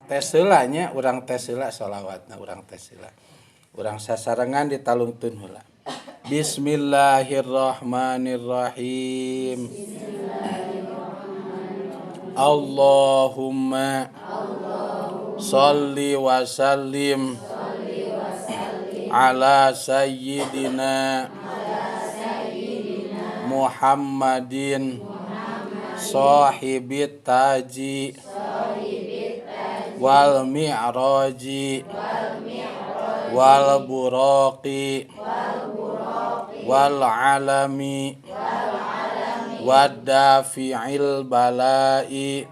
tes heula nya, urang tes heula sholawatna, urang tes heula. Urang sasarengan ditalungkeun heula. Bismillahirrahmanirrahim. Allahumma sholli wa sallim ala sayyidina Muhammadin sahibit taji wal mi'raji wal buraqi wal alami wad dafi'il bala'i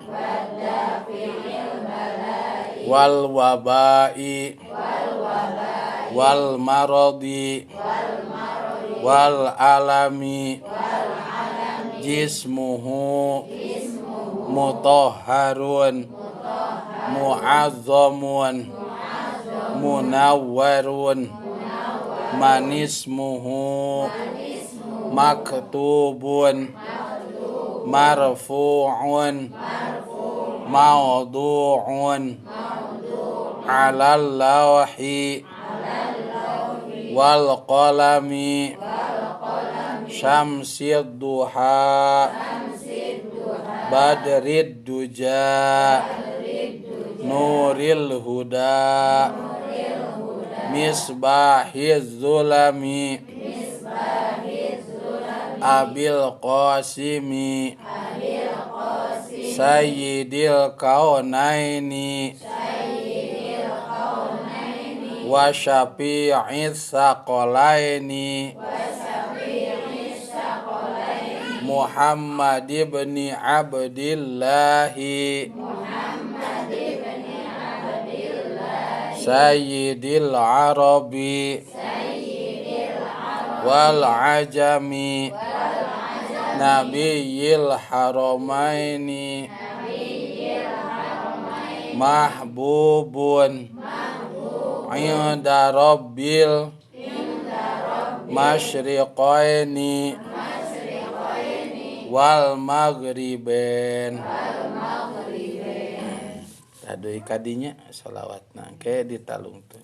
wal wabai wal maradi wal alami jismuhu mutahharun mu'azzamun munawwarun manismuhu maktubun marfu'un mawdu'un alal lawhi wal qalami syamsid duha badrid duja nuril huda misbahiz zulami abil qasimi sayyidil kaunaini wa syafi'is saqalaini Muhammad ibn Abdillah Sayyidil Arabi wal ajami Nabiyil haramaini mahbubun inda rabbil masyriqaini wal maghribain. Tadi kadinya sholawatna ke ditalungkeun.